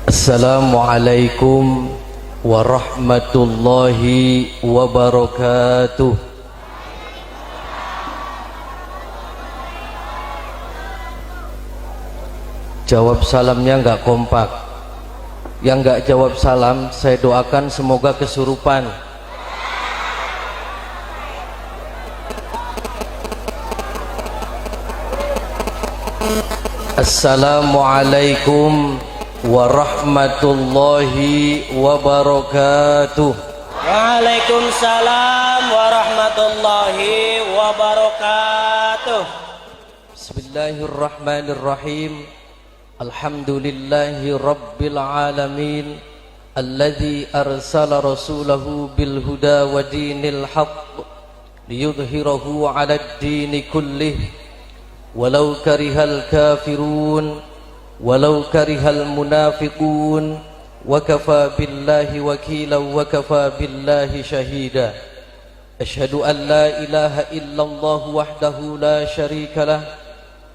Assalamualaikum warahmatullahi wabarakatuh. Jawab salamnya nggak kompak. Yang nggak jawab salam saya doakan semoga kesurupan. Assalamualaikum warahmatullahi wabarakatuh. Waalaikumsalam warahmatullahi wabarakatuh. Bismillahirrahmanirrahim. Alhamdulillahi rabbil alamin, alladzi arsala rasulahu bil huda wa dinil haqq liyudhhirahu 'alad dini kullih walau karihal kafirun walau karihal munafiqun wa kafa billahi wakila wa kafa billahi shahida. Asyhadu an la ilaha illallah wahdahu la syarika lah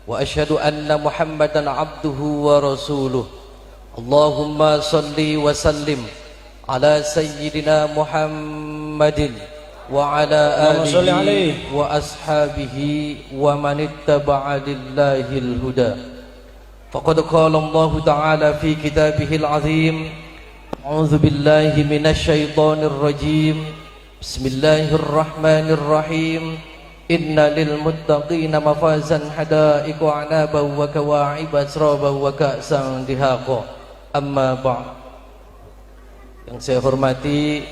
wa asyhadu anna Muhammadan abduhu wa rasuluh. Allahumma salli wa sallim ala sayyidina Muhammadin wa ala alihi wa ashabihi wa man ittaba'a lillahil huda. Faqad qala Allah ta'ala fi kitabihil azim. A'udzu billahi minasy syaithanir rajim. Bismillahirrahmanirrahim. Inna lil muttaqina mafazan hadaiqa wa a'naban wa kawa'iba asraban wa ka'san dihaqa. Amma ba'd. Yang saya hormati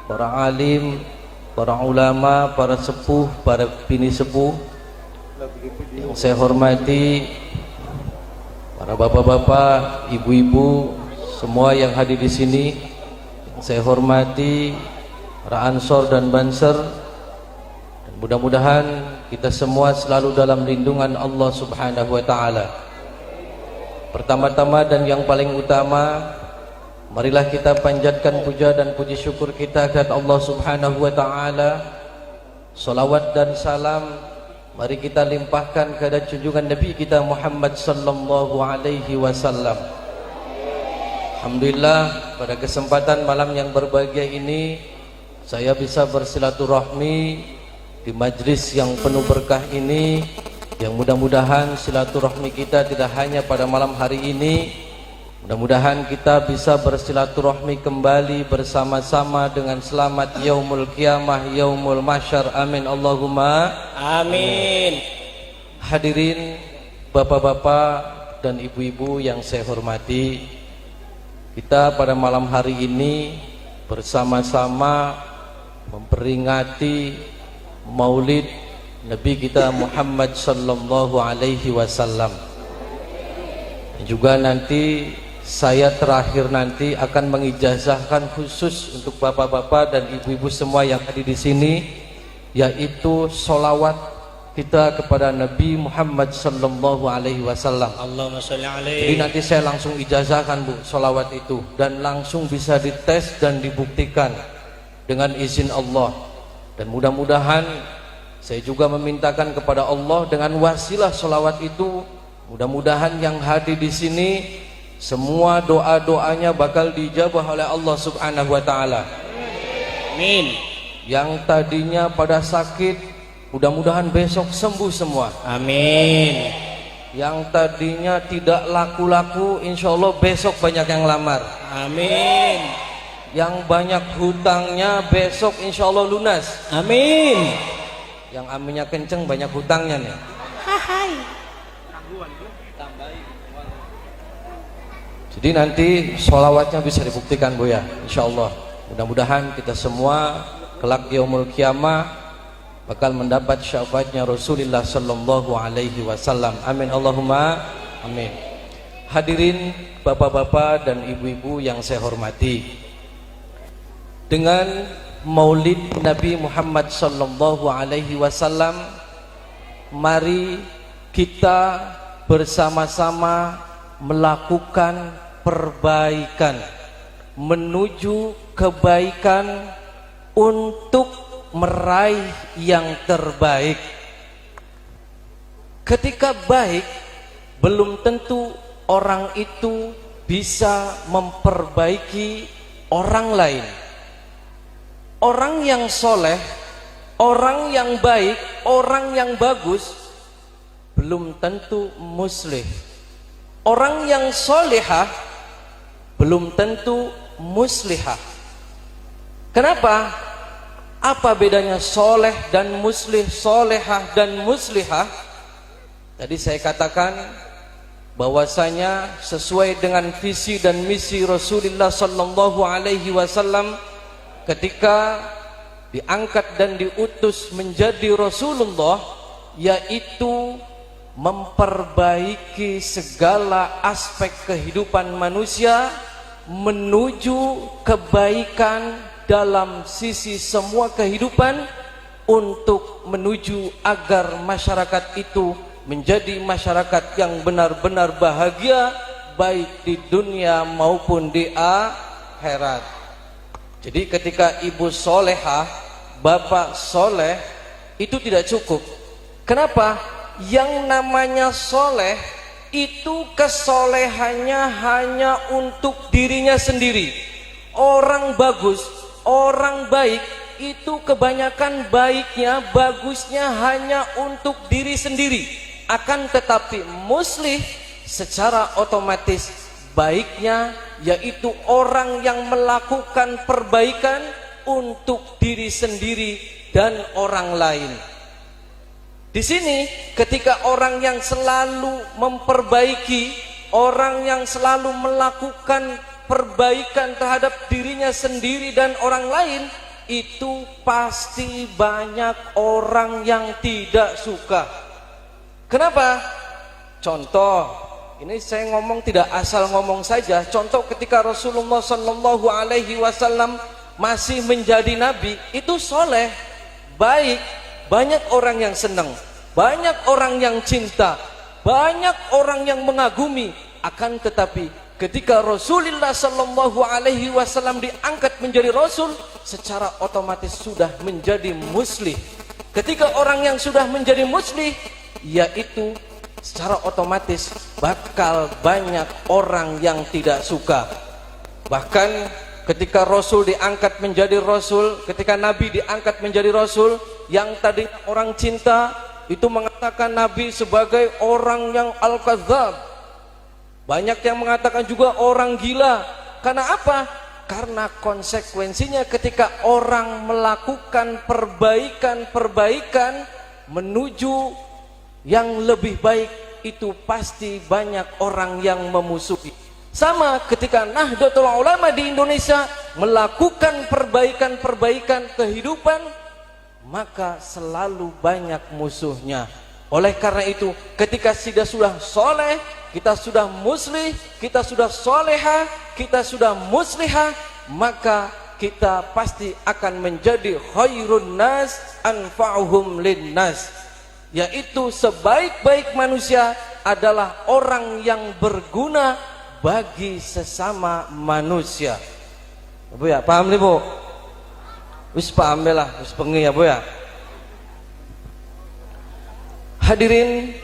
para alim, para ulama, para sepuh, para bini sepuh. Yang saya hormati para bapak-bapak, ibu-ibu, semua yang hadir di sini. Yang saya hormati para ansor dan banser. Mudah-mudahan kita semua selalu dalam lindungan Allah Subhanahu wa ta'ala. Pertama-tama dan yang paling utama, marilah kita panjatkan puja dan puji syukur kita kepada Allah Subhanahu wa ta'ala. Salawat dan salam mari kita limpahkan kepada junjungan Nabi kita Muhammad sallallahu alaihi wasallam. Alhamdulillah, pada kesempatan malam yang berbahagia ini saya bisa bersilaturahmi di majlis yang penuh berkah ini, yang mudah-mudahan silaturahmi kita tidak hanya pada malam hari ini, mudah-mudahan kita bisa bersilaturahmi kembali bersama-sama dengan selamat yaumul qiyamah, yaumul mahsyar. Amin Allahumma amin. Hadirin bapak-bapak dan ibu-ibu yang saya hormati, kita pada malam hari ini bersama-sama memperingati Maulid Nabi kita Muhammad sallallahu alaihi wasallam. Juga nanti saya terakhir nanti akan mengijazahkan khusus untuk bapak-bapak dan ibu-ibu semua yang hadir di sini, yaitu sholawat kita kepada Nabi Muhammad sallallahu alaihi wasallam. Allahumma sholli alaihi. Jadi nanti saya langsung ijazahkan Bu sholawat itu, dan langsung bisa dites dan dibuktikan dengan izin Allah. Dan mudah-mudahan saya juga memintakan kepada Allah dengan wasilah sholawat itu, mudah-mudahan yang hadir di sini semua doa-doanya bakal dijabah oleh Allah Subhanahu wa ta'ala. Amin. Yang tadinya pada sakit, mudah-mudahan besok sembuh semua. Amin. Yang tadinya tidak laku-laku, insya Allah besok banyak yang lamar. Amin. Yang banyak hutangnya besok insya Allah lunas. Amin. Yang aminnya kenceng banyak hutangnya nih. Hai. Jadi nanti sholawatnya bisa dibuktikan Bu ya, insya Allah. Mudah-mudahan kita semua kelak yaumul qiyamah bakal mendapat syafaatnya Rasulullah sallallahu alaihi wasallam. Amin Allahumma amin. Hadirin bapak-bapak dan ibu-ibu yang saya hormati, dengan Maulid Nabi Muhammad sallallahu alaihi wasallam, mari kita bersama-sama melakukan perbaikan menuju kebaikan untuk meraih yang terbaik. Ketika baik, belum tentu orang itu bisa memperbaiki orang lain. Orang yang soleh, orang yang baik, orang yang bagus belum tentu muslih. Orang yang solehah belum tentu muslihah. Kenapa? Apa bedanya soleh dan muslih, solehah dan muslihah? Tadi saya katakan bahwasanya sesuai dengan visi dan misi Rasulullah sallallahu alaihi wasallam ketika diangkat dan diutus menjadi Rasulullah, yaitu memperbaiki segala aspek kehidupan manusia menuju kebaikan dalam sisi semua kehidupan, untuk menuju agar masyarakat itu menjadi masyarakat yang benar-benar bahagia baik di dunia maupun di akhirat. Jadi ketika ibu solehah, bapak soleh, itu tidak cukup. Kenapa? Yang namanya soleh itu kesolehannya hanya untuk dirinya sendiri. Orang bagus, orang baik itu kebanyakan baiknya, bagusnya hanya untuk diri sendiri. Akan tetapi muslih secara otomatis baiknya yaitu orang yang melakukan perbaikan untuk diri sendiri dan orang lain. Di sini ketika orang yang selalu memperbaiki, orang yang selalu melakukan perbaikan terhadap dirinya sendiri dan orang lain, itu pasti banyak orang yang tidak suka. Kenapa? Contoh, ini saya ngomong tidak asal ngomong saja. Contoh ketika Rasulullah sallallahu alaihi wasallam masih menjadi nabi, itu soleh, baik, banyak orang yang senang, banyak orang yang cinta, banyak orang yang mengagumi. Akan tetapi ketika Rasulullah sallallahu alaihi wasallam diangkat menjadi rasul, secara otomatis sudah menjadi muslih. Ketika orang yang sudah menjadi muslih, yaitu secara otomatis bakal banyak orang yang tidak suka. Bahkan ketika Rasul diangkat menjadi Rasul, ketika Nabi diangkat menjadi Rasul, yang tadi orang cinta itu mengatakan Nabi sebagai orang yang al-kadzab. Banyak yang mengatakan juga orang gila. Karena apa? Karena konsekuensinya ketika orang melakukan perbaikan-perbaikan menuju yang lebih baik, itu pasti banyak orang yang memusuhi. Sama ketika Nahdlatul Ulama di Indonesia melakukan perbaikan-perbaikan kehidupan, maka selalu banyak musuhnya. Oleh karena itu, ketika sudah soleh, kita sudah muslih, kita sudah solehah, kita sudah muslihah, maka kita pasti akan menjadi khairun nas anfa'uhum linnas, yaitu sebaik-baik manusia adalah orang yang berguna bagi sesama manusia. Bu ya, paham nih Bu? Wis paham lah, wis pengi ya Bu ya. Hadirin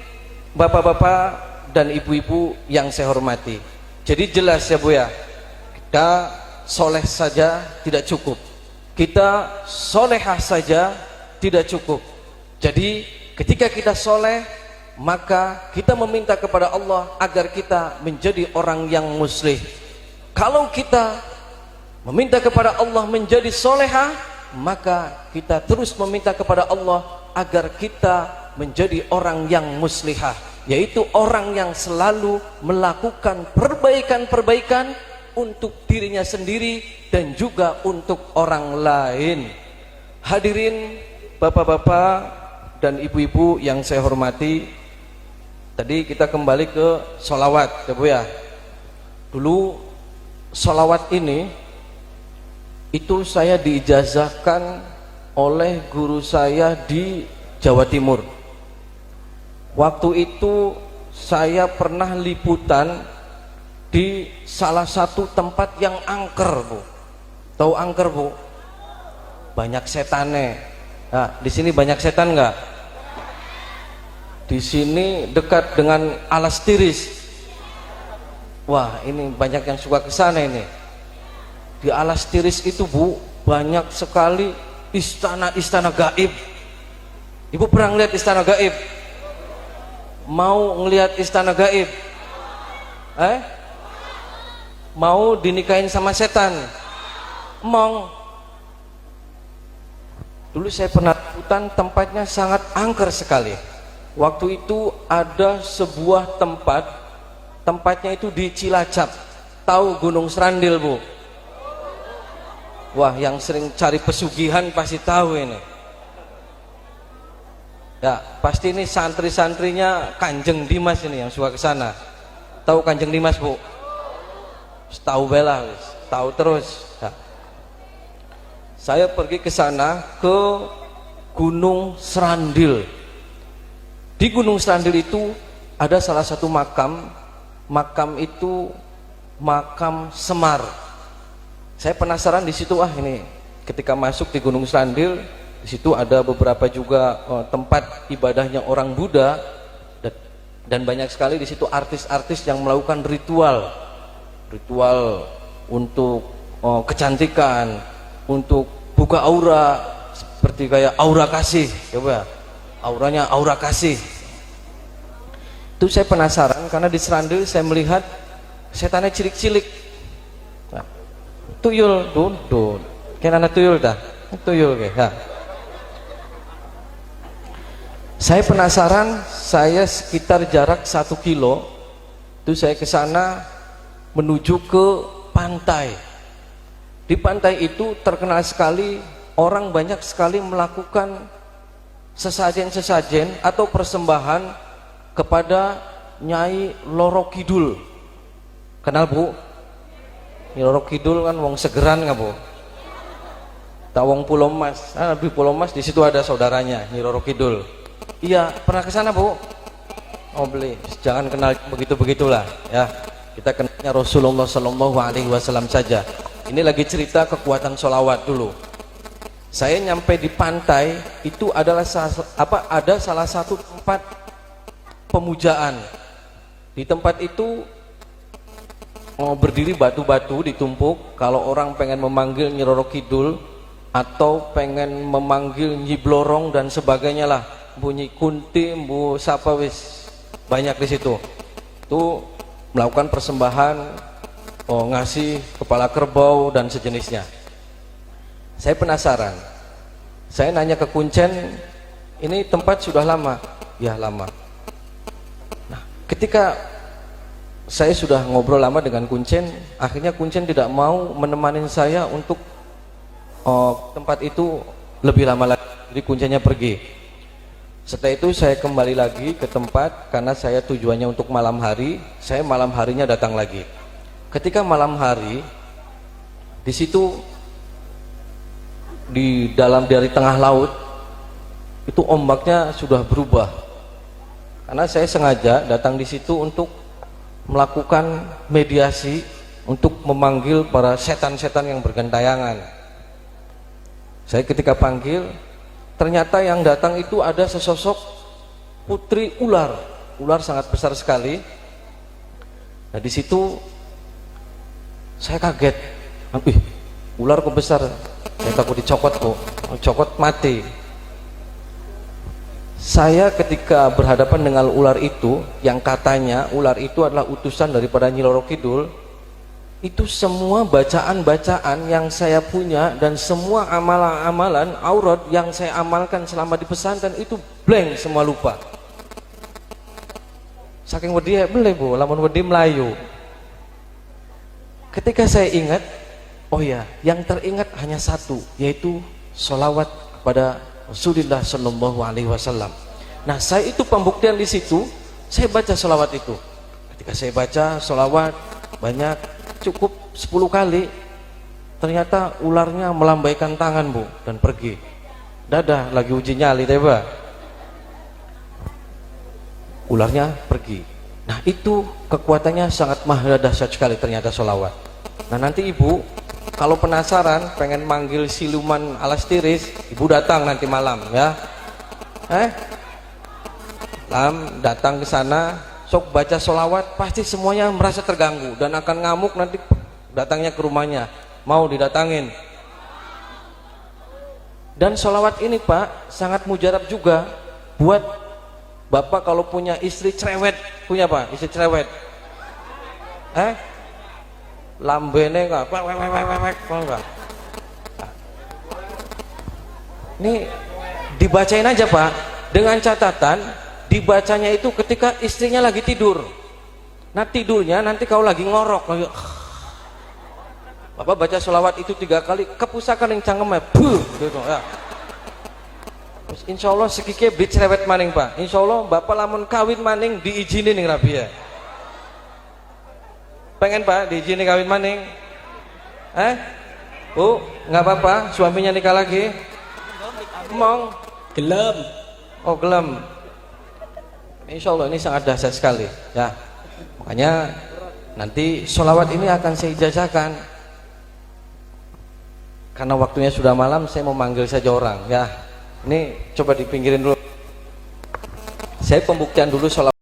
bapak-bapak dan ibu-ibu yang saya hormati. Jadi jelas ya Bu ya, kita soleh saja tidak cukup, kita solehah saja tidak cukup. Jadi ketika kita soleh, maka kita meminta kepada Allah agar kita menjadi orang yang muslih. Kalau kita meminta kepada Allah menjadi solehah, maka kita terus meminta kepada Allah agar kita menjadi orang yang muslihah, yaitu orang yang selalu melakukan perbaikan-perbaikan untuk dirinya sendiri dan juga untuk orang lain. Hadirin bapak-bapak dan ibu-ibu yang saya hormati, tadi kita kembali ke sholawat ya Bu ya. Dulu sholawat ini itu saya diijazahkan oleh guru saya di Jawa Timur. Waktu itu saya pernah liputan di salah satu tempat yang angker Bu. Tahu angker Bu? Banyak setane. Nah, di sini banyak setan enggak? Di sini dekat dengan alas tiris. Wah, ini banyak yang suka ke sana ini. Di Alas Tiris itu, Bu, banyak sekali istana-istana gaib. Ibu pernah ngeliat istana gaib? Mau ngeliat istana gaib? Mau dinikahin sama setan? Mau. Dulu saya pernah hutan, tempatnya sangat angker sekali. Waktu itu ada sebuah tempat, tempatnya itu di Cilacap. Tahu Gunung Serandil, Bu? Wah, yang sering cari pesugihan pasti tahu ini. Ya, pasti ini santri-santrinya Kanjeng Dimas ini yang suka ke sana. Tahu Kanjeng Dimas, Bu? Tahu bela, tahu terus. Ya. Saya pergi ke sana, ke Gunung Serandil. Di Gunung Serandil itu ada salah satu makam. Makam itu makam Semar. Saya penasaran di situ, ini ketika masuk di Gunung Serandil, di situ ada beberapa juga tempat ibadahnya orang Buddha, dan banyak sekali di situ artis-artis yang melakukan ritual untuk kecantikan, untuk buka aura, seperti kayak aura kasih, coba auranya aura kasih. Itu saya penasaran karena di Serandil saya melihat setannya cilik-cilik. Nah, tuyul, tuh, kan anak tuyul dah, tuyul kayak. Nah. Saya penasaran, saya sekitar jarak 1 kilo, itu saya ke sana menuju ke pantai. Di pantai itu terkenal sekali, orang banyak sekali melakukan sesajen-sesajen atau persembahan kepada Nyai Loro Kidul. Kenal, Bu? Nyai Loro Kidul kan wong segeran nggak, Bu? Tawong Pulau Mas. Di Pulau Mas di situ ada saudaranya Nyai Loro Kidul. Iya, pernah ke sana, Bu? Oh, beli. Jangan kenal begitu-begitulah, ya. Kita kenalnya Rasulullah Shallallahu Alaihi Wasallam saja. Ini lagi cerita kekuatan sholawat dulu. Saya nyampe di pantai itu adalah ada salah satu tempat pemujaan. Di tempat itu berdiri batu-batu ditumpuk. Kalau orang pengen memanggil Nyi Roro Kidul atau pengen memanggil Nyi Blorong dan sebagainya lah, bunyi kunti, bu sapa wis, banyak di situ. Itu melakukan persembahan, ngasih kepala kerbau dan sejenisnya. Saya penasaran, saya nanya ke Kuncen, ini tempat sudah lama? Ya, lama. Nah, ketika saya sudah ngobrol lama dengan Kuncen, akhirnya Kuncen tidak mau menemani saya untuk tempat itu lebih lama lagi. Jadi Kuncennya pergi. Setelah itu saya kembali lagi ke tempat karena saya tujuannya untuk malam hari. Saya malam harinya datang lagi. Ketika malam hari, di situ dari tengah laut itu ombaknya sudah berubah. Karena saya sengaja datang di situ untuk melakukan mediasi, untuk memanggil para setan-setan yang bergentayangan. Saya ketika panggil, ternyata yang datang itu ada sesosok putri ular sangat besar sekali. Nah, di situ saya kaget, ular kok besar, saya takut dicokot kok, cokot mati. Saya ketika berhadapan dengan ular itu, yang katanya ular itu adalah utusan daripada Nyi Roro Kidul, itu semua bacaan-bacaan yang saya punya dan semua amalan-amalan aurat yang saya amalkan selama di pesantren itu blank, semua lupa. Saking wedi beli, Bu, lamun wedi Melayu. Ketika saya ingat, oh ya, yang teringat hanya satu, yaitu sholawat kepada Rasulullah Shallallahu Alaihi Wasallam. Nah, saya itu pembuktian di situ, saya baca sholawat itu. Ketika saya baca sholawat banyak, cukup 10 kali, ternyata ularnya melambaikan tangan, Bu, dan pergi. Dadah, lagi uji nyali, teba. Ularnya pergi. Nah, itu kekuatannya sangat maha dahsyat sekali ternyata sholawat. Nah, nanti Ibu kalau penasaran pengen manggil siluman Alas Tiris, Ibu datang nanti malam, ya. Datang ke sana, sok baca sholawat pasti semuanya merasa terganggu dan akan ngamuk nanti datangnya ke rumahnya. Mau didatangin? Dan sholawat ini Pak sangat mujarab juga buat bapak kalau punya istri cerewet. Punya Pak istri cerewet? Lambene enggak? Enggak. Ini dibacain aja Pak, dengan catatan dibacanya itu ketika istrinya lagi tidur. Nah tidurnya nanti kau lagi ngorok lagi. Bapak baca sholawat itu 3 kali, kepusakan yang cangkemnya, gitu ya. Terus insya Allah sekike beli cerewet maning Pak. Insya Allah bapak lamun kawin maning diizinin nih Rabi ya. Pengen Pak diizinin kawin maning? Bu, nggak apa-apa, suaminya nikah lagi? Mong? Gelem. Oh gelem. Insya Allah ini sangat dahsyat sekali ya. Makanya nanti sholawat ini akan saya ijazahkan. Karena waktunya sudah malam, saya mau manggil saja orang ya. Ini coba dipinggirin dulu. Saya pembuktian dulu sholawat.